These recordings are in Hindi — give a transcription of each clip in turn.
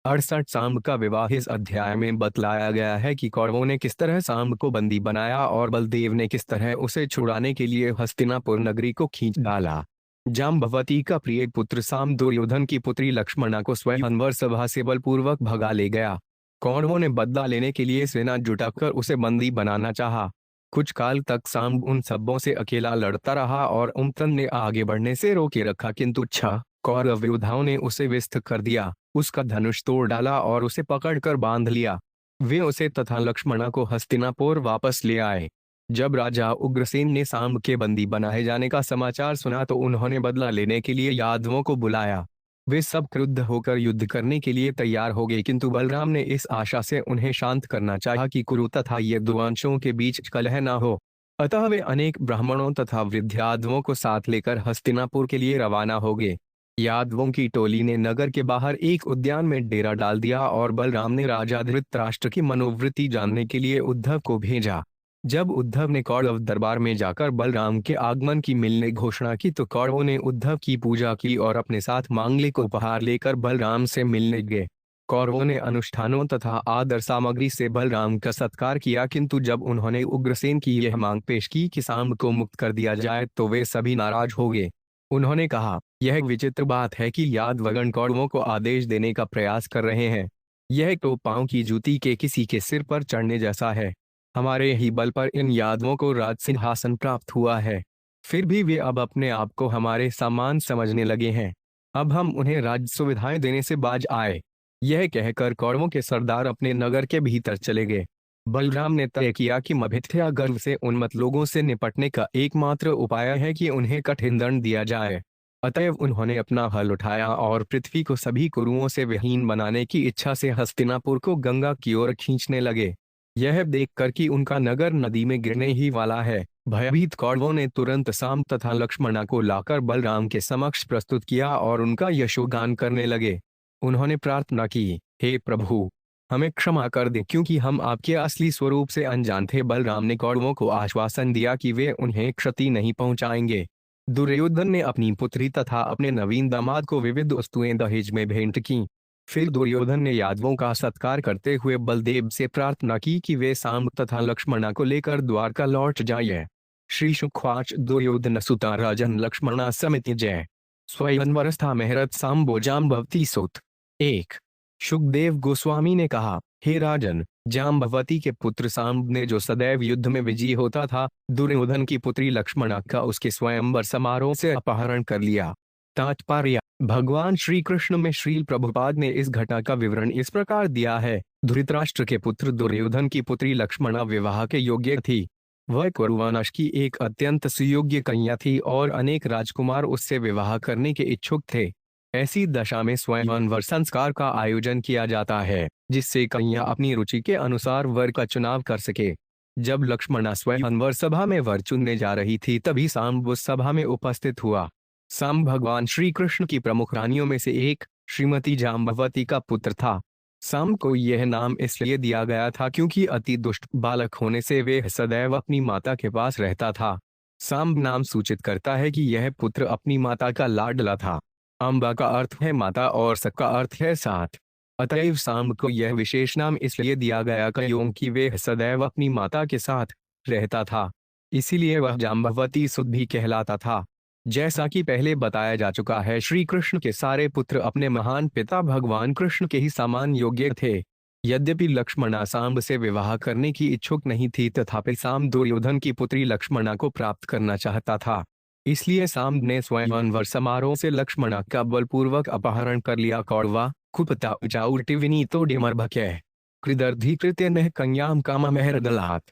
68 सांब का विवाह। इस अध्याय में बतलाया गया है कि कौरवों ने किस तरह सांब को बंदी बनाया और बलदेव ने किस तरह उसे छुड़ाने के लिए हस्तिनापुर नगरी को खींच डाला। जाम्बवती का प्रिय पुत्र सांब दुर्योधन की पुत्री लक्ष्मणा को स्वयंवर सभा से बलपूर्वक भगा ले गया। कौरवों ने बदला लेने के लिए सेना जुटाकर उसे बंदी बनाना चाहा। कुछ काल तक सांब उन सबों से अकेला लड़ता रहा और उमतन ने आगे बढ़ने से रोके रखा, किंतु छह कौरव योद्धाओं ने उसे विस्थ कर दिया, उसका धनुष तोड़ डाला और उसे पकड़कर बांध लिया। वे उसे तथा लक्ष्मणा को हस्तिनापुर वापस ले आए। जब राजा उग्रसेन ने सांब के बंदी बनाए जाने का समाचार सुना तो उन्होंने बदला लेने के लिए यादवों को बुलाया। वे सब क्रुद्ध होकर युद्ध करने के लिए तैयार हो गए, किंतु बलराम ने इस आशा से उन्हें शांत करना चाहा कि कुरु तथा यदुवंशों के बीच कलह न हो। अतः वे अनेक ब्राह्मणों तथा वृद्धादवों को साथ लेकर हस्तिनापुर के लिए रवाना हो गए। यादवों की टोली ने नगर के बाहर एक उद्यान में डेरा डाल दिया और बलराम ने राजा धृतराष्ट्र की मनोवृत्ति जानने के लिए उद्धव को भेजा। जब उद्धव ने कौरव दरबार में जाकर बलराम के आगमन की मिलने घोषणा की तो कौरवों ने उद्धव की पूजा की और अपने साथ मांगलिक उपहार लेकर बलराम से मिलने गए। कौरवों ने अनुष्ठानों तथा आदर सामग्री से बलराम का सत्कार किया, किंतु जब उन्होंने उग्रसेन की यह मांग पेश की कि सांब को मुक्त कर दिया जाए तो वे सभी नाराज हो गए। उन्होंने कहा, यह विचित्र बात है कि यादवगण कौरवों को आदेश देने का प्रयास कर रहे हैं। यह तो पांव की जूती के किसी के सिर पर चढ़ने जैसा है। हमारे ही बल पर इन यादवों को राज सिंहासन प्राप्त हुआ है, फिर भी वे अब अपने आप को हमारे समान समझने लगे हैं। अब हम उन्हें राज सुविधाएं देने से बाज आए। यह कहकर कौरवों के सरदार अपने नगर के भीतर चले गए। बलराम ने तय किया कि मिथ्या गर्व से उन्मत्त लोगों से निपटने का एकमात्र उपाय है कि उन्हें कठिन दंड दिया जाए। अतएव उन्होंने अपना हल उठाया और पृथ्वी को सभी कुरुओं से विहीन बनाने की इच्छा से हस्तिनापुर को गंगा की ओर खींचने लगे। यह देखकर कि उनका नगर नदी में गिरने ही वाला है, भयभीत कौरवों ने तुरंत सांब तथा लक्ष्मणा को लाकर बलराम के समक्ष प्रस्तुत किया और उनका यशोगान करने लगे। उन्होंने प्रार्थना की, हे प्रभु, हमें क्षमा कर दे क्योंकि हम आपके असली स्वरूप से अनजान थे। बलराम ने कौरवों को आश्वासन दिया कि वे उन्हें क्षति नहीं पहुंचाएंगे। दुर्योधन ने अपनी पुत्री तथा अपने नवीन दामाद को विविध वस्तुएं दहेज में भेंट की। फिर दुर्योधन ने यादवों का सत्कार करते हुए बलदेव से प्रार्थना की कि वे सांब तथा लक्ष्मणा को लेकर द्वारका लौट जाइए। श्री सुखवाच दुर्योधन सुता राजन लक्ष्मणा समित जय। स्वयंवरस्था मेहरत सांबो जाम्बवती सुत। 1 सुखदेव गोस्वामी ने कहा, हे राजन, जाम्बवती के पुत्र सांब ने जो सदैव युद्ध में विजयी होता था, दुर्योधन की पुत्री लक्ष्मणा का उसके स्वयंवर समारोह से अपहरण कर लिया। तात्पर्य, भगवान श्री कृष्ण में श्रील प्रभुपाद ने इस घटना का विवरण इस प्रकार दिया है। धृतराष्ट्र के पुत्र दुर्योधन की पुत्री लक्ष्मणा विवाह के योग्य थी। वह कुरुवंश की एक अत्यंत सुयोग्य कन्या थी और अनेक राजकुमार उससे विवाह करने के इच्छुक थे। ऐसी दशा में स्वयंवर संस्कार का आयोजन किया जाता है, जिससे कन्या अपनी रुचि के अनुसार वर का चुनाव कर सके। जब लक्ष्मणा स्वयंवर सभा में वर चुनने जा रही थी तभी सांब उस सभा में उपस्थित हुआ। सांब भगवान श्री कृष्ण की प्रमुख रानियों में से एक श्रीमती जाम्बवती का पुत्र था। सांब को यह नाम इसलिए दिया गया था क्योंकि अति दुष्ट बालक होने से वे सदैव अपनी माता के पास रहता था। सांब नाम सूचित करता है कि यह पुत्र अपनी माता का लाडला था। अम्बा का अर्थ है माता और सक का अर्थ है साथ। अतएव सांब को यह विशेष नाम इसलिए दिया गया क्योंकि वे सदैव अपनी माता के साथ रहता था, इसीलिए वह जाम्बवती सुत भी कहलाता था। जैसा कि पहले बताया जा चुका है, श्री कृष्ण के सारे पुत्र अपने महान पिता भगवान कृष्ण के ही समान योग्य थे। यद्यपि लक्ष्मणा सांब से विवाह करने की इच्छुक नहीं थी, तथापि सांब दुर्योधन की पुत्री लक्ष्मणा को प्राप्त करना चाहता था। इसलिए सांब ने स्वयंवर समारोह से लक्ष्मणा का बलपूर्वक अपहरण कर लिया। कौरवा कुपता उचाउटी विनीतो डिमर्भक्य कृदर्धि कृत्य नह कन्याम काम मेहरदलात।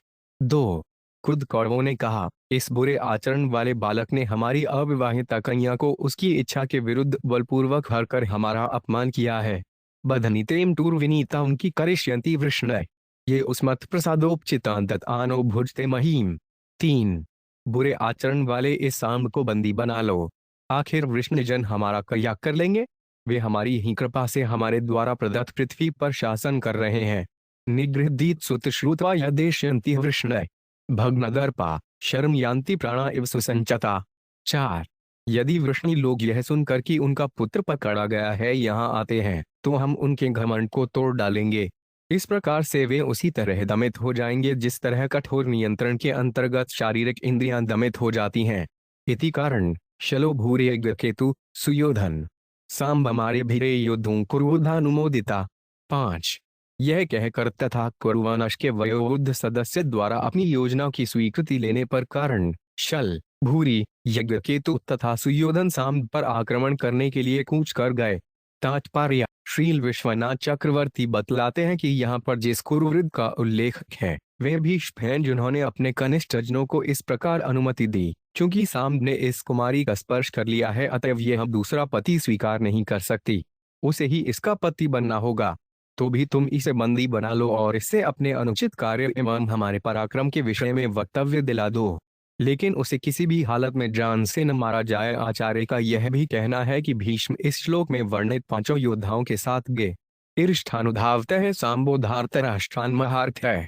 2 खुद कौरवों ने कहा, इस बुरे आचरण वाले बालक ने हमारी अविवाहिता कन्या को उसकी इच्छा के विरुद्ध बलपूर्वक हर कर हमारा अपमान किया है। बधनीतेम टूर विनीता उनकी करिष्यंती वृष्णय ये उसमत प्रसादोपचितांतत आनो भुजते महीम। 3 बुरे आचरण वाले इस सांब को बंदी बना लो, आखिर वृष्णजन हमारा क्या कर लेंगे। वे हमारी ही कृपा से हमारे द्वारा प्रदत्त पृथ्वी पर शासन कर रहे हैं। निगृहीत सुत श्रुत्वा यदेशयन्ति वृष्णय भग्नदर्पा शर्म यान्ति प्राणा इव सुसंचता। 4 यदि वृष्णि लोग यह सुनकर कि उनका पुत्र पकड़ा गया है यहाँ आते हैं, तो हम उनके घमंड को तोड़ डालेंगे। इस प्रकार से वे उसी तरह दमित हो जाएंगे जिस तरह कठोर नियंत्रण के अंतर्गत शारीरिक इंद्रियां दमित हो जाती हैं। इति कारण शलो भूरि केतु सुयोधन सांब हमारे भीरे योद्धुं कुरुधानुमोदिता। 5। यह कहकर तथा कुरुवंश के वयोवृद्ध सदस्य द्वारा अपनी योजना की स्वीकृति लेने पर कारण शल भूरि यज्ञकेतु तथा सुयोधन सांब पर आक्रमण करने के लिए कूच कर गए। तात्पर्य: श्रील विश्वनाथ चक्रवर्ती बतलाते हैं कि यहाँ पर जिस कुरुवृद्ध का उल्लेख है वे भीष्म हैं जिन्होंने अपने कनिष्ठ जनों को इस प्रकार अनुमति दी। चूंकि सांब ने इस कुमारी का स्पर्श कर लिया है अतएव यह दूसरा पति स्वीकार नहीं कर सकती, उसे ही इसका पति बनना होगा। तो भी तुम इसे बंदी बना लो और इससे अपने अनुचित कार्य एवं हमारे पराक्रम के विषय में वक्तव्य दिला दो, लेकिन उसे किसी भी हालत में जान से न मारा जाए। आचार्य का यह भी कहना है कि भीष्म इस श्लोक में वर्णित 5 योद्धाओं के साथ गे ईरिष्ठानुधावतः सांबोधार्तराष्ट्रान् महार्थः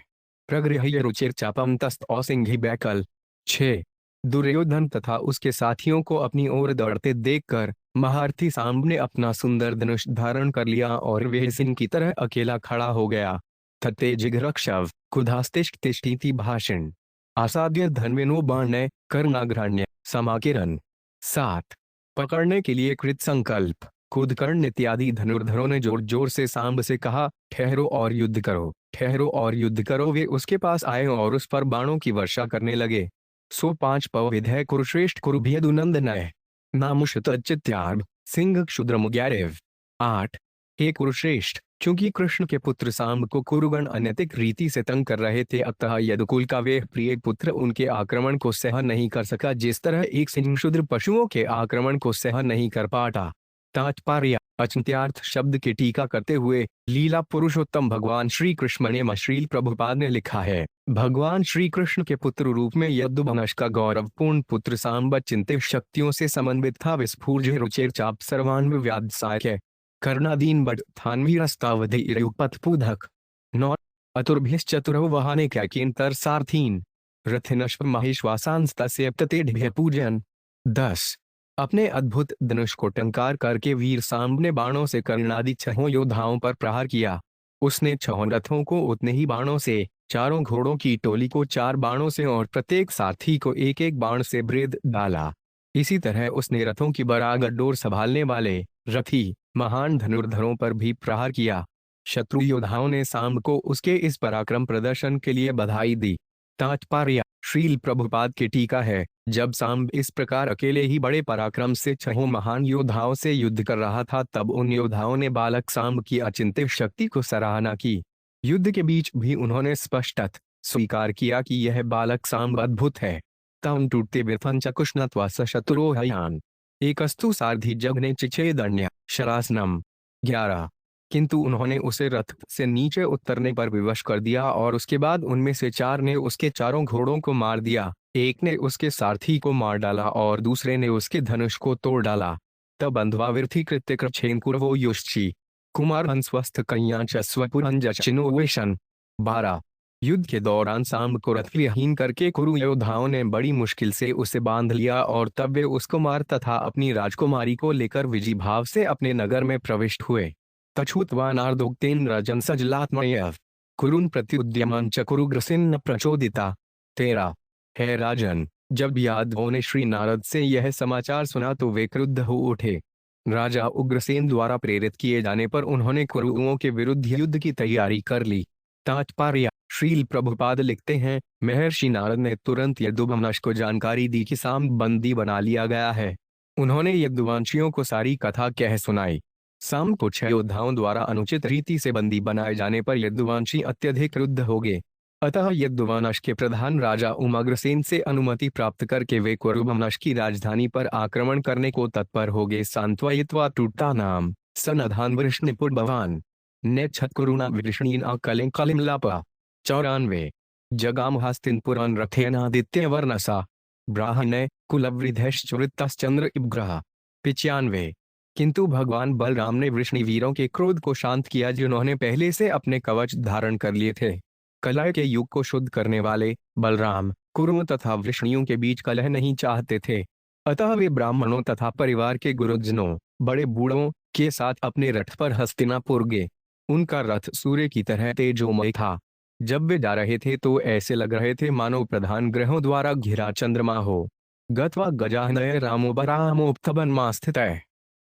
प्रगृह्य रुचिर चापम तस्त सिंघी बैकल। 6। दुर्योधन तथा उसके साथियों को अपनी ओर दौड़ते देखकर महारथी सांब ने अपना सुंदर धनुष धारण कर लिया और वे सिंह की तरह अकेला खड़ा हो गया। तते जिघ्रक्षव कुधास्तिष्ठ तिष्ठीति भाषण आसाद्य धन्वेनो बाण्य कर्णाग्रहण्य समाकिरण। 7। पकड़ने के लिए कृत संकल्प कुदकर्ण इत्यादि धनुर्धरों ने जोर जोर से सांब से कहा, ठहरो और युद्ध करो, ठहरो और युद्ध करो। वे उसके पास आए और उस पर बाणों की वर्षा करने लगे। सो 5 पविधय कुरुश्रेष्ठ कुरुभेदुनंदनय नामुषतचित्यार्भ सिंह क्षुद्रमुग्यारेव। 8। हे कुरुश्रेष्ठ, क्योंकि कृष्ण के पुत्र सांब को कुरुगण अनैतिक रीति से तंग कर रहे थे, अतः यदुकुल का वे प्रिय पुत्र उनके आक्रमण को सहन नहीं कर सका जिस तरह एक सिंह क्षुद्र पशुओं के आक्रमण को सहन नहीं कर पाता। तात्पर्य: अचिंत्यार्थ शब्द की टीका करते हुए लीला पुरुषोत्तम भगवान श्री कृष्ण ने श्रील प्रभुपाद ने लिखा है, भगवान श्री कृष्ण के पुत्र रूप में यदुवंश का गौरवपूर्ण पुत्र सांब चिंतित शक्तियों से समन्वित था। विस्फूर्ज रुचिर चाप सर्वान्व व्याधसाय कर्णादीन बट थान्वीरस्तावधिपथपूधक 9। अतुर्भिश्चतुरौ वहाने कैकेन्तर सारथीन रथिनश्व महेश्वासांस्तस्यप्ततेढ्य पूजन। 10। अपने अद्भुत धनुष को टंकार करके वीर सांब ने बाणों से कर्णादि 6 योद्धाओं पर प्रहार किया। उसने 6 रथों को उतने ही बाणों से, 4 घोड़ों की टोली को 4 बाणों से और प्रत्येक सारथी को एक एक बाण से भेद डाला। इसी तरह उसने रथों की बरागड डोर संभालने वाले रथी महान धनुर्धरों पर भी प्रहार किया। शत्रु योद्धाओं ने सांब को उसके इस पराक्रम प्रदर्शन के लिए बधाई दी। तात्पर्य: श्रील प्रभुपाद की टीका है, जब सांब इस प्रकार अकेले ही बड़े पराक्रम से 6 महान योद्धाओं से युद्ध कर रहा था तब उन योद्धाओं ने बालक सांब की अचिंत्य शक्ति को सराहना की। युद्ध के बीच भी उन्होंने स्पष्टत स्वीकार किया कि यह बालक सांब अद्भुत है। तम टूटते विफंचकुष्णत्वा सशत्रुहयान एकस्तु सारथी जघने चिच्छेदन्य शरासनम। 11। किंतु उन्होंने उसे रथ से नीचे उतरने पर विवश कर दिया और उसके बाद उनमें से 4 ने उसके 4 घोड़ों को मार दिया, एक ने उसके सारथी को मार डाला और दूसरे ने उसके धनुष को तोड़ डाला। तब बंध्वाविर्थी कृत्य कृच्छेन कुरवो युष्चि कुमार हंस्वस्थ कन्याच स्वपुरंजचिनोवेशन। 12। युद्ध के दौरान सांब को रथ विहीन करके कुरु योद्धाओं ने बड़ी मुश्किल से उसे बांध लिया और तब वे उस कुमार तथा अपनी राजकुमारी को लेकर विजय भाव से अपने नगर में प्रविष्ट हुए। तछूतवानार्दोक्तेन राजन सजलात्मयः कुरुन प्रत्युद्यमं च कुरुग्रसेन प्रचोदिता। 13। हे राजन, जब यादवों ने श्री नारद से यह समाचार सुना तो वे क्रुद्ध हो उठे। राजा उग्रसेन द्वारा प्रेरित किए जाने पर उन्होंने कुरुओं के विरुद्ध युद्ध की तैयारी कर ली। तात्पर्य: श्रील प्रभुपाद लिखते हैं, महर्षि नारद ने तुरंत यदुवंश को जानकारी दी कि सांब बंदी बना लिया गया है। उन्होंने यदुवंशियों को सारी कथा कह सुनाई। सांब को 6 योद्धाओं द्वारा अनुचित रीति से बंदी बनाए जाने पर यदुवंशी अत्यधिक क्रुद्ध हो गए। अतः यदुवंश के प्रधान राजा उमाग्रसेन से अनुमति प्राप्त करके वे कुरुवंश की राजधानी पर आक्रमण करने को तत्पर हो गए। सांत्वयित्वा टूटा नाम सनधान वृष्णिपुर भवान ने छत्कुरुणा वृष्णीना कलिं कलिमलापा। 94। जगाम हस्तिनपुरान रथेनादित्य वर्णसा ब्राह्मणे कुलवृद्धश्चुरितश्चंद्र इब्ग्रह। 95। किंतु भगवान बलराम ने वृष्णिवीरों के क्रोध को शांत किया जिन्होंने पहले से अपने कवच धारण कर लिए थे। कलह के युग को शुद्ध करने वाले बलराम कुरुओं तथा वृष्णियों के बीच कलह नहीं चाहते थे। अतः वे ब्राह्मणों तथा परिवार के गुरुजनों, बड़े बूढ़ों के साथ अपने रथ पर हस्तिनापुर गए। उनका रथ सूर्य की तरह तेजोमय था। जब वे जा रहे थे तो ऐसे लग रहे थे मानो प्रधान ग्रहों द्वारा घिरा चंद्रमा हो। गत्वा गजानय रामोबरामोत्थबन्मा स्थित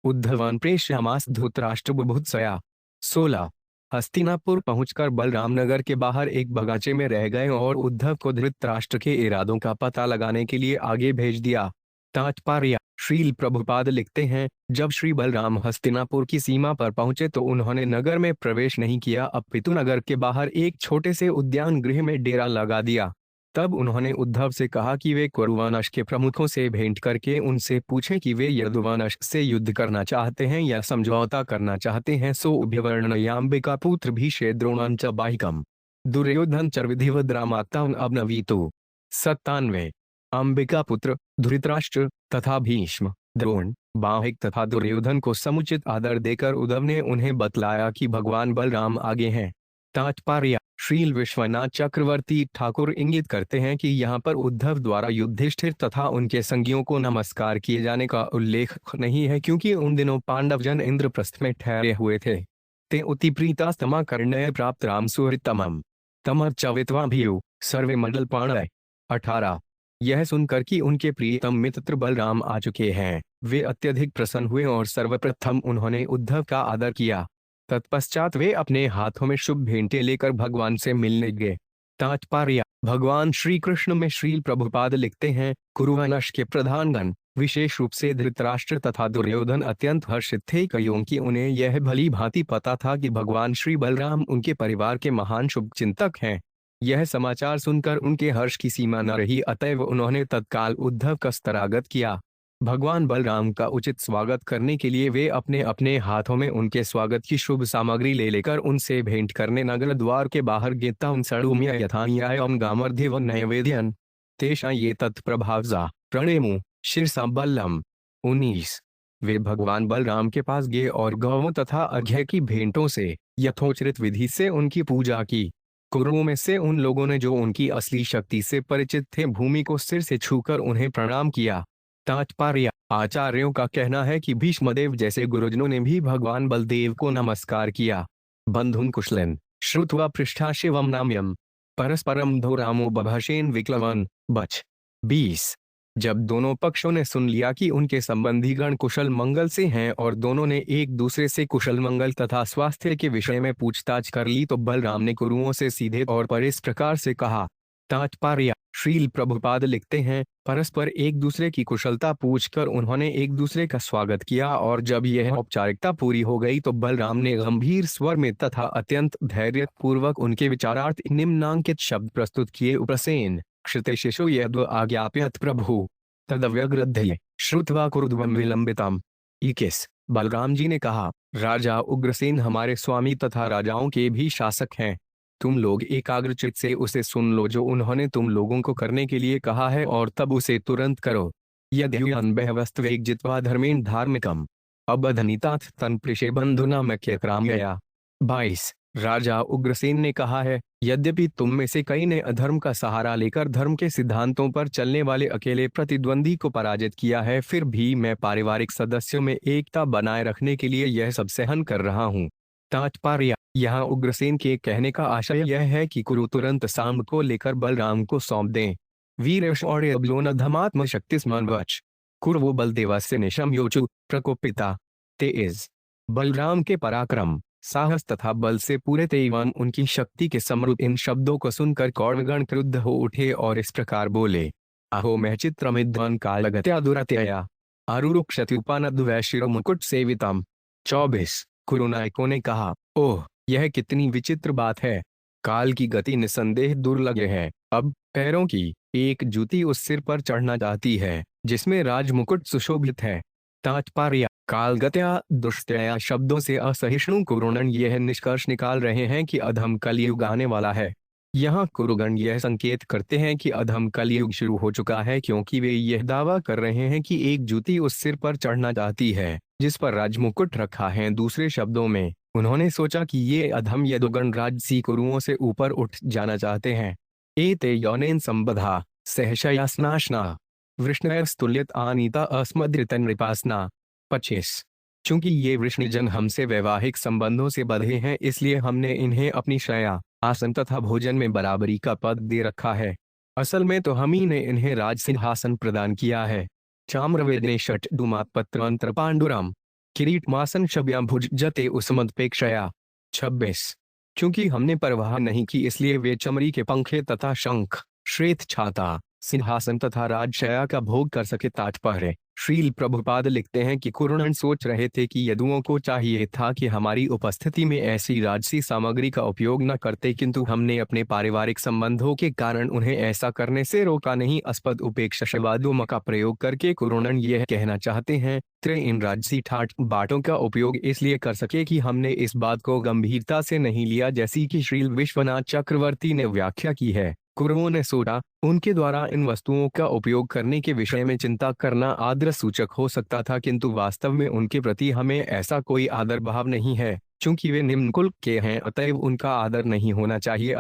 उद्धवन प्रेष्यामास धृतराष्ट्र बुभुत्सया। 16। हस्तिनापुर पहुंचकर बलराम नगर के बाहर एक बगीचे में रह गए और उद्धव को धृतराष्ट्र के इरादों का पता लगाने के लिए आगे भेज दिया। तात्पर्य: श्रील प्रभुपाद लिखते हैं, जब श्री बलराम हस्तिनापुर की सीमा पर पहुंचे तो उन्होंने नगर में प्रवेश नहीं किया, अपितु नगर के बाहर एक छोटे से उद्यान गृह में डेरा लगा दिया। तब उन्होंने उद्धव से कहा कि वे कुरुवंश के प्रमुखों से भेंट करके उनसे पूछें कि वे यदुवंश से युद्ध करना चाहते हैं या समझौता करना चाहते हैं। सो उभयवर्णयाम्बिका पुत्र भीष्म द्रोणांच बाहिकम दुर्योधन चर्विधिवद रामाक्तान अवनवीतु। 97। अंबिका पुत्र धृतराष्ट्र तथा भीष्म, द्रोण, बाहिक तथा दुर्योधन को समुचित आदर देकर उद्धव ने उन्हें बतलाया कि भगवान बलराम आगे हैं। तात्पर्य: श्रील विश्वनाथ चक्रवर्ती ठाकुर इंगित करते हैं कि यहाँ पर उद्धव द्वारा युधिष्ठिर तथा उनके संगियों को नमस्कार किए जाने का उल्लेख नहीं है, क्योंकि उन दिनों पांडवजन इंद्रप्रस्थ में ठहरे हुए थे। ते उति प्रीता स्तमा कर्णय प्राप्त राम सुहृतमम तमर चवित्वा भीयु सर्वे मंडल पाणय। 18। यह सुनकर कि उनके प्रियतम मित्र बलराम आ चुके हैं, वे अत्यधिक प्रसन्न हुए और सर्वप्रथम उन्होंने उद्धव का आदर किया। तत्पश्चात वे अपने हाथों में शुभ भेंटें लेकर भगवान से मिलने गए। तात्पर्य: भगवान श्री कृष्ण में श्रील प्रभुपाद लिखते हैं, कुरुवंश के प्रधानगण, विशेष रूप से धृतराष्ट्र तथा दुर्योधन अत्यंत हर्षित थे, क्योंकि उन्हें यह भली भांति पता था कि भगवान श्री बलराम उनके परिवार के महान शुभचिंतक हैं। यह समाचार सुनकर उनके हर्ष की सीमा न रही, अतएव उन्होंने तत्काल उद्धव का स्तरागत किया। भगवान बलराम का उचित स्वागत करने के लिए वे अपने अपने हाथों में उनके स्वागत की शुभ सामग्री ले लेकर उनसे भेंट करने नगर द्वार के बाहर गेता सड़ुम्य यथान्यायम गामर्ध्यव नैवेद्यन तेषा ये तत्प्रभावजा प्रणेमु शिरसा बल्लम। 19। वे भगवान बलराम के पास गए और गौओं तथा अर्घ्य की भेंटों से यथोचित विधि से उनकी पूजा की। कुरुओं में से उन लोगों ने जो उनकी असली शक्ति से परिचित थे, भूमि को सिर से छूकर उन्हें प्रणाम किया। तात्पर्य: आचार्यों का कहना है कि भीष्मदेव जैसे गुरुजनों ने भी भगवान बलदेव को नमस्कार किया। बंधुन कुशलन श्रुत्वा पृष्ठा शिवम नाम्यम परस्परम धोरामो बभाषेन विक्लवन बच। 20। जब दोनों पक्षों ने सुन लिया कि उनके संबंधीगण कुशल मंगल से हैं और दोनों ने एक दूसरे से कुशल मंगल तथा स्वास्थ्य के विषय में पूछताछ कर ली, तो बलराम ने कुरुओं से सीधे तौर पर इस प्रकार से कहा। तात्पर्य: श्रील प्रभुपाद लिखते हैं, परस्पर एक दूसरे की कुशलता पूछकर उन्होंने एक दूसरे का स्वागत किया, और जब यह औपचारिकता पूरी हो गई तो बलराम ने गंभीर स्वर में तथा अत्यंत धैर्य पूर्वक उनके विचारार्थ निम्नांकित शब्द प्रस्तुत किए। उप्रसेन क्षितिशिशु यद्व आज्ञाप्यत प्रभु तदव्यग्रध्य श्रुत्वा कुरुध्वं विलंबितम। 21। बलराम जी ने कहा, राजा उग्रसेन हमारे स्वामी तथा राजाओं के भी शासक हैं। तुम लोग एकाग्रचित से उसे सुन लो जो उन्होंने तुम लोगों को करने के लिए कहा है, और तब उसे तुरंत करो। यद्युन्बहवस्त्वेक जित्वा धर्मेण धार्मिकम अबधनिताथ तन्प्रिशे बंधुना मक्यक्राम्यया। 22। राजा उग्रसेन ने कहा है, यद्यपि तुम में से कई ने अधर्म का सहारा लेकर धर्म के सिद्धांतों पर चलने वाले अकेले प्रतिद्वंदी को पराजित किया है, फिर भी मैं पारिवारिक सदस्यों में एकता बनाए रखने के लिए यह सब सहन कर रहा हूँ। तात्पर्य: यहाँ उग्रसेन के कहने का आशय यह है कि कुरु तुरंत सांब को लेकर बलराम को सौंप दें। वीर शौर्य अबलोन धमात्म शक्तिस्मान वच कुरवो बलदेवस्य निशम योचु प्रकोपिता। 23। बलराम के पराक्रम, साहस तथा बल से पूरे एवं उनकी शक्ति के समृद्ध इन शब्दों को सुनकर कौरवगण क्रुद्ध हो उठे और इस प्रकार बोले, अहो मैं चित्रमिध्वन कालगत्या दुरत्यया आरुरुक्षत्युपानद्वैशिरो मुकुट सेवितम। 24। कुरुनायकों ने कहा, ओह यह कितनी विचित्र बात है। काल की गति निसंदेह दुर्लभ है। अब पैरों की एक जूती उस सिर पर चढ़ना चाहती है जिसमें राजमुकुट सुशोभित है। तात्पर्य: कालगत्या दुष्टया शब्दों से असहिष्णु कुरुगण यह निष्कर्ष निकाल रहे हैं कि अधम कलयुग आने वाला है। यहाँ कुरुगण यह संकेत करते हैं कि अधम कलयुग शुरू हो चुका है, क्योंकि वे यह दावा कर रहे हैं कि एक जूती उस सिर पर चढ़ना चाहती है जिस पर राजमुकुट रखा है। दूसरे शब्दों में उन्होंने सोचा कि ये अधम यदुगण राजसी कुरुओं से ऊपर उठ जाना चाहते हैं। एते यौनेन संबधा सहशया स्नाशना वृष्णस्तुल्यत आनीता अस्मद्रितन रिपासना। 25। चूंकि ये वृष्णिजन हमसे वैवाहिक संबंधों से बंधे हैं, इसलिए हमने इन्हें अपनी शया, आसन तथा भोजन में बराबरी का पद दे रखा है। असल में तो हम ही ने इन्हें राज सिंहासन प्रदान किया है। चाम्रवेदने षट डुमात पत्रंत्र पांडुरम किरीट मासन शब्याम भुज जते उसमदपेक्षया। 26। चूंकि हमने परवाह नहीं की, इसलिए वे चमड़ी के पंखे तथा शंख, श्वेत छाता, सिंहासन तथा राजशया का भोग कर सके। तात्पर्य: श्रील प्रभुपाद लिखते हैं कि कुरुणन सोच रहे थे कि यदुओं को चाहिए था कि हमारी उपस्थिति में ऐसी राजसी सामग्री का उपयोग न करते, किंतु हमने अपने पारिवारिक संबंधों के कारण उन्हें ऐसा करने से रोका नहीं। अस्पद उपेक्षा शब्दों का प्रयोग करके कुरुणन यह कहना चाहते हैं, त्र इन राजसी ठाट बाटों का उपयोग इसलिए कर सके कि हमने इस बात को गंभीरता से नहीं लिया, जैसी कि श्रील विश्वनाथ चक्रवर्ती ने व्याख्या की है। कुरुओं ने सोचा, उनके द्वारा इन वस्तुओं का उपयोग करने के विषय में चिंता करना आदर सूचक हो सकता था, किंतु वास्तव में उनके प्रति हमें ऐसा कोई आदर भाव नहीं है। चूंकि वे निम्न कुल के हैं, अतएव उनका आदर नहीं होना चाहिए।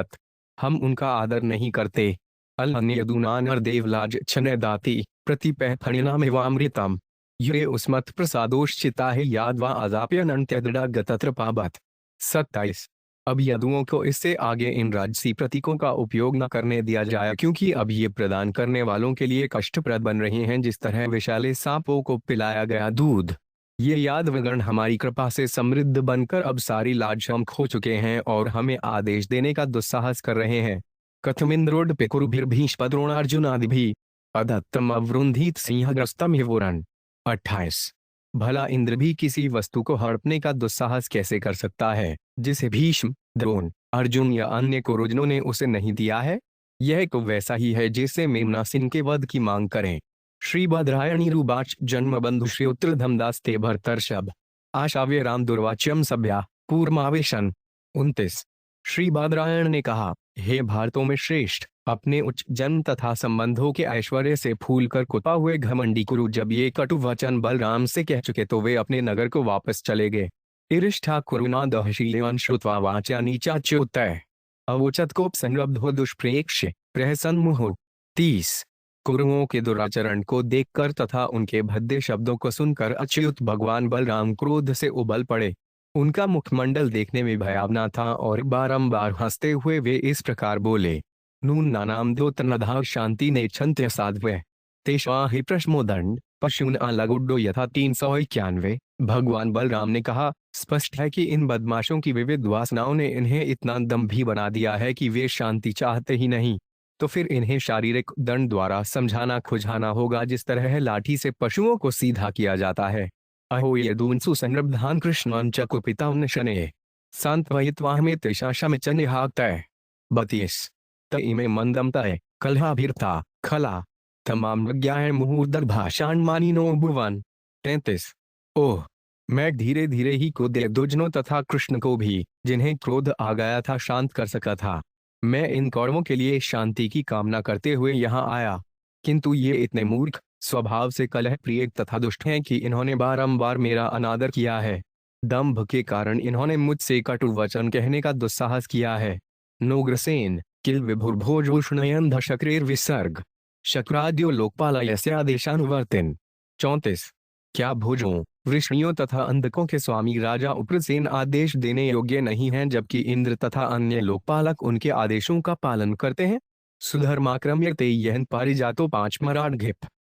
हम उनका आदर नहीं करते। अलहन्यदुनानर देवलाज छनय दाति प्रतिपह फणिनामिवामृतम ये उस्मत प्रसादोश्चिता है यादवा अजाप्यनंत्यदृढ़ गतत्र पाबत। 27। अब यदुओं को इससे आगे इन राजसी प्रतीकों का उपयोग न करने दिया जाए, क्योंकि अब ये प्रदान करने वालों के लिए कष्टप्रद बन रहे हैं, जिस तरह विशाले सांपों को पिलाया गया दूध। ये यादवगण हमारी कृपा से समृद्ध बनकर अब सारी लाज खो चुके हैं और हमें आदेश देने का दुस्साहस कर रहे हैं। कथमिंद्रोड पिकुरुभिर्भीष्पद्रोणार्जुनादि भी अदत्तम अवरुंधित सिंहग्रस्तम हिवोरन। 28। भला इंद्र भी किसी वस्तु को हड़पने का दुस्साहस कैसे कर सकता है जिसे भीष्म, द्रोण, अर्जुन या अन्य कुरुजनों ने उसे नहीं दिया है? यह तो वैसा ही है जैसे मेमनासिन के वध की मांग करें। श्री बद्रायणी रूबाच जन्म बंधु श्री उत्तर धमदास ते भरतर्षभ आशाव्य राम दुर्वाच्यम सभ्या पूर्मावेशन। 29। श्री बद्रायण ने कहा, हे भारतों में श्रेष्ठ, अपने उच्च जन्म तथा संबंधों के ऐश्वर्य से फूल कर कुपा हुए घमंडी कुरु जब ये कटु वचन बलराम से कह चुके तो वे अपने नगर को वापस चले गए। इरिष्ठा कुरुना दहशीलेन श्रुत्वा वाचा नीचाच्युतय अवोचत कोप संरब्धो दुष्प्रेक्ष्य प्रहसन्मुहो। 30। कुरुओं के दुराचरण को देखकर तथा उनके भद्दे शब्दों को सुनकर अच्युत भगवान बलराम क्रोध से उबल पड़े। उनका मुखमंडल देखने में भयावना था और बारंबार हंसते हुए वे इस प्रकार बोले, नून नानाम द्योतनधा शांति ने छंत्य साध्वे तेषा ही प्रश्मोदंड पशुन अलगुड्डो यथा 391। भगवान बलराम ने कहा, स्पष्ट है कि इन बदमाशों की विविध वासनाओं ने इन्हें इतना दंभी बना दिया है कि वे शांति चाहते ही नहीं। तो फिर इन्हें शारीरिक दंड द्वारा समझाना खुजाना होगा, जिस तरह लाठी से पशुओं को सीधा किया जाता है। अहो यदून सुसंरब्धान कृष्णान च कुपितां शने सांत्वयित्वाहमे त्रिशाशमिच निहाक्तय। 32। तइमे मंदम तय कलहाभिर्था खला तमाम विज्ञान मुहूर्दर भाषाण मानिनो भुवन। 33। ओह, मैं धीरे धीरे ही को दुर्जनों तथा कृष्ण को भी, जिन्हें क्रोध आ गया था, शांत कर सका था। मैं इन कौरवों के लिए शांति की कामना करते हुए यहाँ आया, किंतु ये इतने मूर्ख, स्वभाव से कलह प्रिय तथा दुष्ट हैं कि इन्होंने बारंबार मेरा अनादर किया है। दंभ के कारण इन्होंने मुझसे कटु वचन कहने का दुस्साहस किया है। नोग्रसेन किल विभुर्भोजोष्णयन धशक्रेर विसर्ग शक्राद्यो लोकपालयस्यादेशानुवर्तिन। 34। क्या भोजों, वृष्णियों तथा अंधकों के स्वामी राजा उग्रसेन आदेश देने योग्य नहीं हैं, जबकि इंद्र तथा अन्य लोकपालक उनके आदेशों का पालन करते हैं? सुधर्माक्रम्यते यहन पारिजातो 5 मराढ़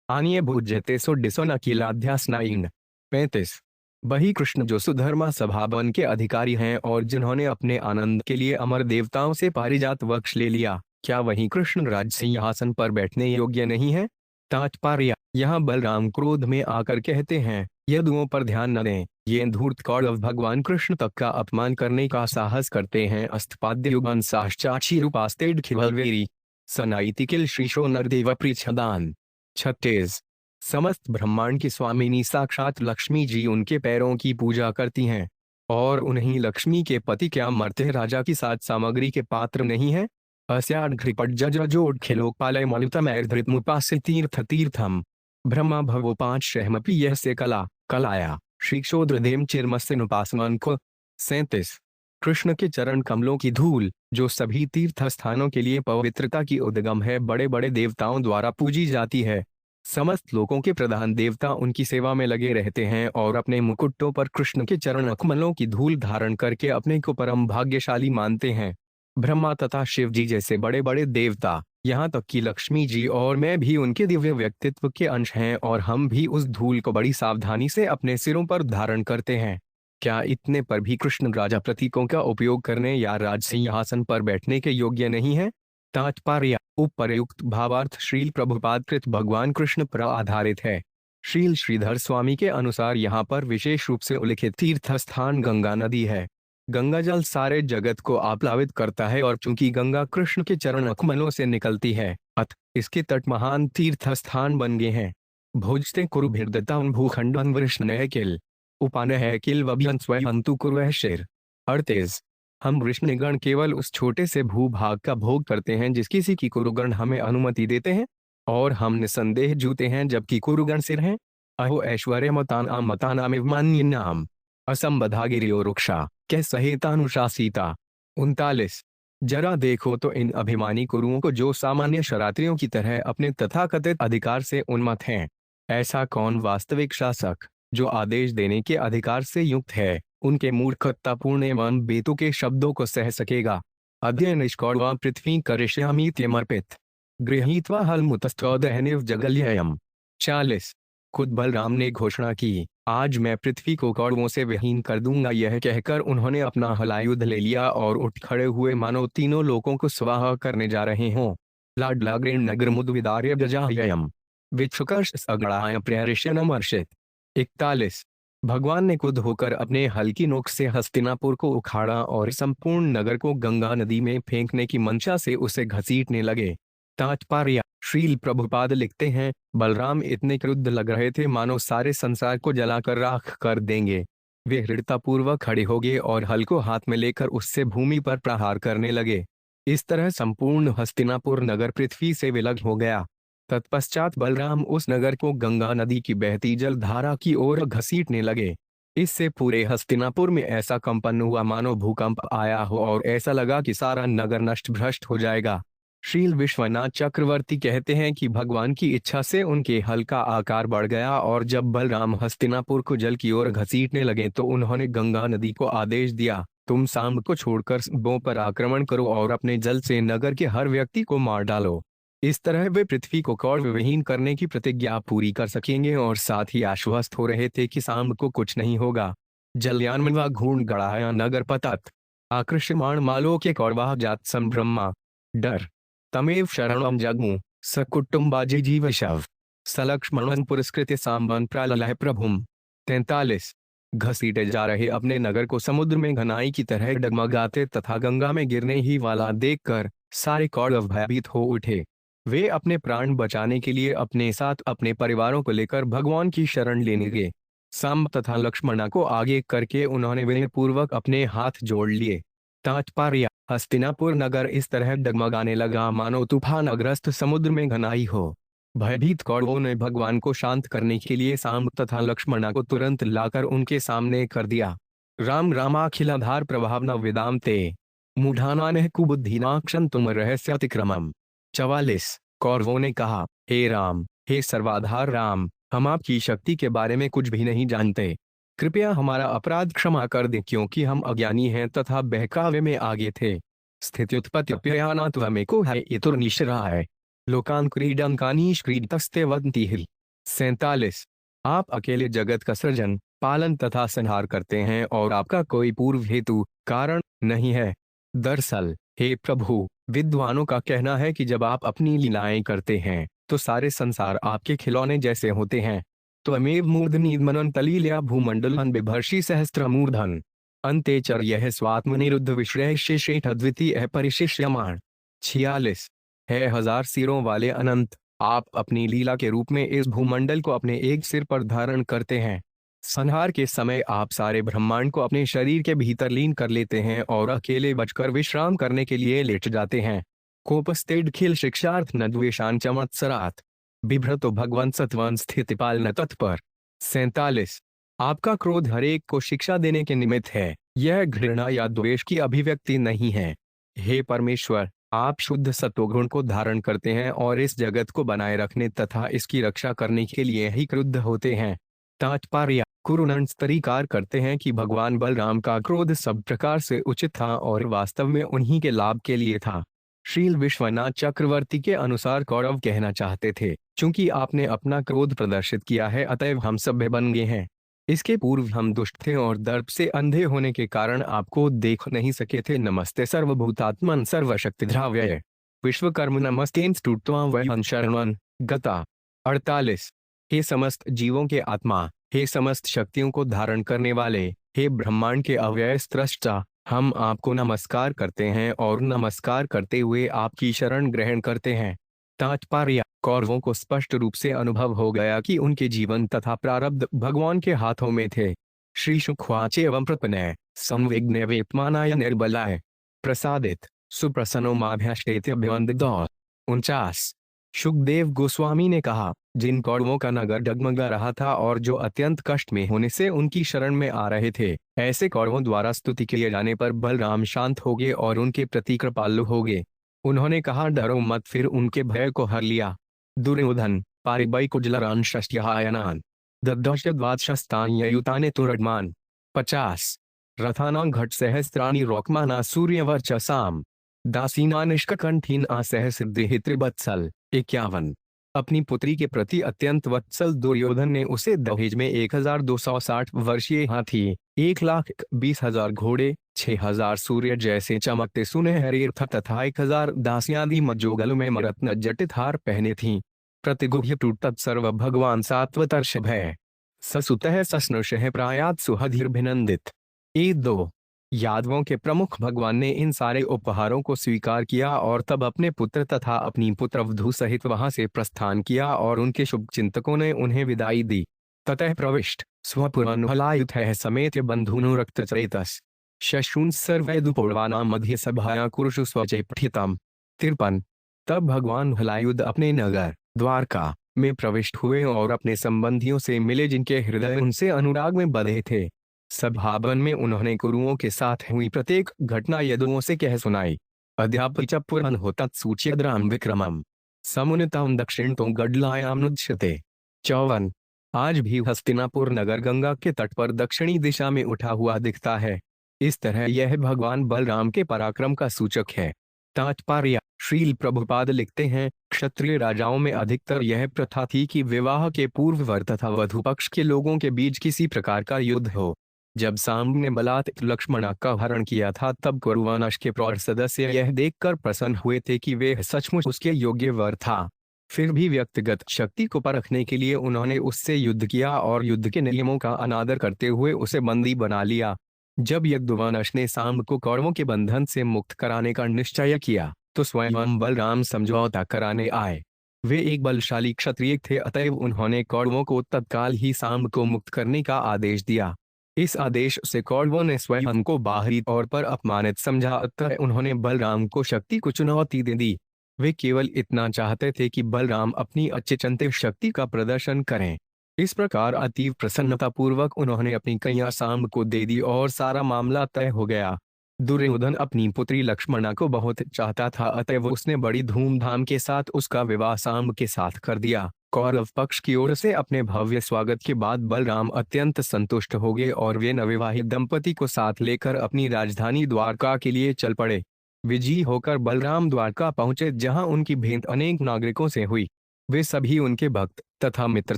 आनिय भूज्यते सो डिसो नकीलाध्यासनाइन। 35। वही कृष्ण जो सुधर्मा सभावन के अधिकारी हैं और जिन्होंने अपने आनंद के लिए अमर देवताओं से पारिजात वृक्ष ले लिया, क्या वही कृष्ण राज सिंहासन पर बैठने योग्य नहीं है? तात्पर्य: यहाँ बलराम क्रोध में आकर कहते हैं, यदुओं पर ध्यान न दें, ये धूर्त कौरव भगवान कृष्ण तक का अपमान करने का साहस करते हैं। अस्तपाद्य युगन साश्चाची रूपास्तेड खिवलवेरी सनाइतिकिल श्रीशो नरदेव प्रीछदान। 36। समस्त ब्रह्मांड की स्वामिनी साक्षात लक्ष्मी जी उनके पैरों की पूजा करती हैं, और उन्हीं लक्ष्मी के पति क्या मर्त्य राजा की साज सामग्री के पात्र नहीं है? अस्याढ़ जजोड खिलोपालय मलुतमैर्धृतमुपास्य तीर्थ तीर्थम ब्रह्मा भवो 5 शहमपि यह से कला कलाया श्रीक्षोद्रदेम चिरमस्तिनुपासमान को। 37। कृष्ण के चरण कमलों की धूल, जो सभी तीर्थ स्थानों के लिए पवित्रता की उद्गम है, बड़े बड़े देवताओं द्वारा पूजी जाती है। समस्त लोगों के प्रधान देवता उनकी सेवा में लगे रहते हैं और अपने मुकुटों पर कृष्ण के चरण कमलों की धूल धारण करके अपने को परम भाग्यशाली मानते हैं। ब्रह्मा तथा शिव जी जैसे बड़े बड़े देवता, यहाँ तक कि लक्ष्मी जी और मैं भी उनके दिव्य व्यक्तित्व के अंश हैं और हम भी उस धूल को बड़ी सावधानी से अपने सिरों पर धारण करते हैं। क्या इतने पर भी कृष्ण राजा प्रतीकों का उपयोग करने या राज सिंहासन पर बैठने के योग्य नहीं है? तात्पर्य: उपर्युक्त भावार्थ श्रील प्रभुपाद कृत भगवान कृष्ण पर आधारित है। श्रील श्रीधर स्वामी के अनुसार यहाँ पर विशेष रूप से उल्लिखित तीर्थ स्थान गंगा नदी है। गंगा जल सारे जगत को आप्लावित करता है और चूंकि गंगा कृष्ण के चरण कमलों से निकलती है, अतः इसके तट महान तीर्थ स्थान बन गए हैं। भोजते कुरुभिर्दतां भूखंडं वृष्णय किल उपानय किल वभ्यं स्वयंतु कुर्वः शिर। अर्थात हम वृष्णिगण केवल उस छोटे से भूभाग का भोग करते हैं जिस किसी की कुरुगण हमें अनुमति देते हैं, और हम निसंदेह जूते हैं जबकि कुरुगण सिर हैं। अहो ऐश्वर्य मतानामिव मान्यनाम असंबधा गिरियो रुक्षा कै सहेतानुशासिता। 39। जरा देखो तो इन अभिमानी कुरुओं को जो सामान्य शरात्रियों की तरह अपने तथाकथित अधिकार से उन्मत्त हैं। ऐसा कौन वास्तविक शासक जो आदेश देने के अधिकार से युक्त है उनके मूर्खतापूर्ण एवं बेतु के शब्दों को सह सकेगा? अद्य निष्कौर्वा पृथ्वी करिष्यामीत्यमर्पित गृहीत्वा हलमुतस्तौदहनिव जगल्ययम्। 40। खुद बलराम ने घोषणा की, आज मैं पृथ्वी को कौरवों से विहीन कर दूंगा। यह कहकर उन्होंने अपना हलायुध ले लिया और उठ खड़े हुए मानो तीनों लोकों को स्वाहा करने जा रहे हों। लाडलाग्रेण नगर मुद्विदार्य जजायम विक्षुकर्ष सगड़ाय प्रहर्षणमर्षित। 41। भगवान ने खुद होकर अपने हल की नोक से हस्तिनापुर को उखाड़ा और संपूर्ण नगर को गंगा नदी में फेंकने की मंशा से उसे घसीटने लगे। तात्पर्य: श्रील प्रभुपाद लिखते हैं, बलराम इतने क्रुद्ध लग रहे थे मानो सारे संसार को जलाकर राख कर देंगे। वे हृदयपूर्वक खड़े हो गए और हल को हाथ में लेकर उससे भूमि पर प्रहार करने लगे। इस तरह संपूर्ण हस्तिनापुर नगर पृथ्वी से विलग हो गया। तत्पश्चात बलराम उस नगर को गंगा नदी की बहती जल धारा की ओर घसीटने लगे। इससे पूरे हस्तिनापुर में ऐसा कंपन हुआ मानो भूकंप आया हो और ऐसा लगा कि सारा नगर नष्ट भ्रष्ट हो जाएगा। श्रील विश्वनाथ चक्रवर्ती कहते हैं कि भगवान की इच्छा से उनके हल का आकार बढ़ गया और जब बलराम हस्तिनापुर को जल की ओर घसीटने लगे तो उन्होंने गंगा नदी को आदेश दिया, तुम सांब को छोड़कर सबों पर आक्रमण करो और अपने जल से नगर के हर व्यक्ति को मार डालो। इस तरह वे पृथ्वी को कौरव विहीन करने की प्रतिज्ञा पूरी कर सकेंगे और साथ ही आश्वस्त हो रहे थे कि सांब को कुछ नहीं होगा। जलयानमवा घूर्ण गड़ाया नगर पतत आकृष्यमाण मालो के कौरवाह जात संभ्रमा डर तमेव शरणम जगमु सकुटुम्बाजी जीव शव सलक्ष्मण पुरस्कृत सांबन प्रालय प्रभुम। 43। घसीटे जा रहे अपने नगर को समुद्र में घनाई की तरह डगमगाते तथा गंगा में गिरने ही वाला देखकर सारे कौरव भयभीत हो उठे। वे अपने प्राण बचाने के लिए अपने साथ अपने परिवारों को लेकर भगवान की शरण लेने गए। सांब तथा लक्ष्मणा को आगे करके उन्होंने विनयपूर्वक अपने हाथ जोड़ लिए। तात्पर्य: हस्तिनापुर नगर इस तरह डगमगाने लगा मानो तूफानग्रस्त समुद्र में घनाई हो। भयभीत कौरवों ने भगवान को शांत करने के लिए सांब तथा लक्ष्मणा को तुरंत लाकर उनके सामने कर दिया। राम रामाखिलाधार प्रभावना विदाम ते मूढ़ाना कुबुद्धिना क्षंतुम रहस्यातिक्रमम। 44। कौरवों ने कहा, हे राम, हे सर्वाधार राम, हम आपकी शक्ति के बारे में कुछ भी नहीं जानते। कृपया हमारा अपराध क्षमा कर दें क्योंकि हम अज्ञानी हैं तथा बहकावे में आगे थे। स्थित्युत्पत्त्यप्ययानात्वमेको है इतुर्निशराय लोकान क्रीडंकानीश क्रीडतस्ते वदन्ति हिल। 47। आप अकेले जगत का सृजन, पालन तथा संहार करते हैं और आपका कोई पूर्व हेतु कारण नहीं है। दरअसल हे प्रभु, विद्वानों का कहना है कि जब आप अपनी लीलाएं करते हैं तो सारे संसार आपके खिलौने जैसे होते हैं। त्वमेव मूर्धनिर्मनन्तलीलया भूमंडलं बिभर्षि सहस्त्रमूर्धन अन्ते चर यह स्वात्मनिरुद्ध विश्रेष्ठ अद्वितीय परिशिष्यमाण। 46। है हजार सिरों वाले अनंत, आप अपनी लीला के रूप में इस भूमंडल को अपने एक सिर पर धारण करते हैं। संहार के समय आप सारे ब्रह्मांड को अपने शरीर के भीतर लीन कर लेते हैं और अकेले बचकर विश्राम करने के लिए लेट जाते हैं। कोपस्तेडखिल शिक्षार्थ न द्वेषान चमत्सरात बिभ्रतो भगवंत सत्वन स्थितिपाल न तत्पर। 47। आपका क्रोध हरेक को शिक्षा देने के निमित्त है, यह घृणा या द्वेष की अभिव्यक्ति नहीं है। हे परमेश्वर, आप शुद्ध सत्वगुण को धारण करते हैं और इस जगत को बनाए रखने तथा इसकी रक्षा करने के लिए ही क्रुद्ध होते हैं। तात्पर्य: कुरुनंद स्तरीकार करते हैं कि भगवान बलराम का क्रोध सब प्रकार से उचित था और वास्तव में उन्हीं के लाभ के लिए था। श्रील विश्वनाथ चक्रवर्ती के अनुसार कौरव कहना चाहते थे, चूंकि आपने अपना क्रोध प्रदर्शित किया है अतएव हम सभ्य बन गए हैं। इसके पूर्व हम दुष्ट थे और दर्प से अंधे होने के कारण आपको देख नहीं सके थे। नमस्ते सर्वभूतात्मन सर्वशक्तिधराव्यय विश्वकर्म नमस्तेन स्तुत्वा वयं शरणं गता। 48। हे समस्त जीवों के आत्मा, हे समस्त शक्तियों को धारण करने वाले, हे ब्रह्मांड के अव्यय स्रष्टा, हम आपको नमस्कार करते हैं और नमस्कार करते हुए आपकी शरण ग्रहण करते हैं। तात्पर्य: कौरवों को स्पष्ट रूप से अनुभव हो गया कि उनके जीवन तथा प्रारब्ध भगवान के हाथों में थे। श्री शुकवाच एवं प्रपन्नय संविघ्न वेत्मानाय निर्बलाय प्रसादित सुप्रसन्नो माभ्यष्टेत्यभिवंदितो। 49। शुकदेव गोस्वामी ने कहा, जिन कौरवों का नगर डगमगा रहा था और जो अत्यंत कष्ट में होने से उनकी शरण में आ रहे थे, ऐसे कौरवों द्वारा स्तुति किए जाने पर बलराम शांत हो गए और उनके प्रति कृपालु हो गए। उन्होंने कहा, डरो मत, फिर उनके भय को हर लिया। दुर्योधन पारिबई कुजलरान षष्ट्यायनान दद्दौषद्वादशस्तान्ययुताने तुरडमान। 50। रथानां घट सहस्त्राणि रोकमाना सूर्यवर्चसाम दासीना निष्कंठीना सहस्रदेहि त्रिवत्सल। 51। अपनी पुत्री के प्रति अत्यंत वत्सल दुर्योधन ने उसे दहेज में 1260 वर्षीय हाथी, 1,20,000 घोड़े, 6,000 सूर्य जैसे चमकते सुनहरे रथ तथा 1,000 दासियां मज्जोगल में रत्न जटित हार पहने थीं। प्रतिगुह्य तत्सर्व भगवान सात्वतर्ष भय ससुतः सस्नुषः प्रायात सुहधिर्भिनंदित। 2। यादवों के प्रमुख भगवान ने इन सारे उपहारों को स्वीकार किया और तब अपने पुत्र तथा अपनी पुत्रवधू सहित वहां से प्रस्थान किया और उनके शुभ चिंतकों ने उन्हें विदाई दी। ततः प्रविष्ट स्वपुरानुहलायुधः समेत बंधुनुरक्तचरेतस शशून सर्वैदुपूर्वानां मध्य सभाया कुरुषु स्वचे पठितम्। 53। तब भगवान हलायुध अपने नगर द्वारका में प्रविष्ट हुए और अपने संबंधियों से मिले जिनके हृदय उनसे अनुराग में बंधे थे। सभावन में उन्होंने कुरुओं के साथ हुई प्रत्येक घटना यदुओं से कह सुनाई। अद्यापि पुराण होता सूच्यद्राम विक्रमम समुनिताम दक्षिण तो गडलायाम नुदश्यते। 54। आज भी हस्तिनापुर नगर गंगा के तट पर दक्षिणी दिशा में उठा हुआ दिखता है। इस तरह यह भगवान बलराम के पराक्रम का सूचक है। तात्पर्य: श्रील प्रभुपाद लिखते हैं, क्षत्रिय राजाओं में अधिकतर यह प्रथा थी कि विवाह के पूर्व वर तथा वधू पक्ष के लोगों के बीच किसी प्रकार का युद्ध हो। जब सांब ने बलात् लक्ष्मणा का हरण किया था तब कुरुवंश के प्रौढ़ सदस्य यह देखकर प्रसन्न हुए थे कि वे सचमुच उसके योग्य वर था। फिर भी व्यक्तिगत शक्ति को परखने के लिए उन्होंने उससे युद्ध किया और युद्ध के नियमों का अनादर करते हुए उसे बंदी बना लिया। जब यदुवंश ने सांब को कौरवों के बंधन से मुक्त कराने का निश्चय किया तो स्वयं बलराम समझौता कराने आए। वे एक बलशाली क्षत्रिय थे, अतएव उन्होंने कौरवों को तत्काल ही सांब को मुक्त करने का आदेश दिया। इस आदेश से कौरवों ने स्वयं को बाहरी तौर पर अपमानित समझा, अतः उन्होंने बलराम को शक्ति को चुनौती दे दी। वे केवल इतना चाहते थे कि बलराम अपनी अचिंत्य शक्ति का प्रदर्शन करें। इस प्रकार अतीव प्रसन्नतापूर्वक उन्होंने अपनी कन्या सांब को दे दी और सारा मामला तय हो गया। दुर्योधन अपनी पुत्री लक्ष्मणा को बहुत चाहता था, अतएव उसने बड़ी धूमधाम के साथ उसका विवाह सांब के साथ कर दिया। कौरव पक्ष की ओर से अपने भव्य स्वागत के बाद बलराम अत्यंत संतुष्ट हो गए और वे नवविवाहित दंपति को साथ लेकर अपनी राजधानी द्वारका के लिए चल पड़े। विजयी होकर बलराम द्वारका पहुंचे, जहां उनकी भेंट अनेक नागरिकों से हुई। वे सभी उनके भक्त तथा मित्र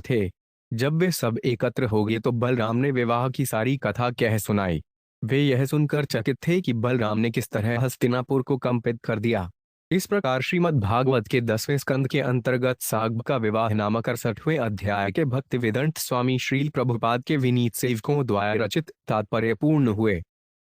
थे। जब वे सब एकत्र हो गए तो बलराम ने विवाह की सारी कथा कह सुनाई। वे यह सुनकर चकित थे कि बलराम ने किस तरह हस्तिनापुर को कंपित कर दिया। इस प्रकार श्रीमद् भागवत के 10वें स्कंद के अंतर्गत साग्ब का विवाह नामक 68वें अध्याय के भक्ति वेदांत स्वामी श्रील प्रभुपाद के विनीत सेवकों द्वारा रचित तात्पर्य पूर्ण हुए।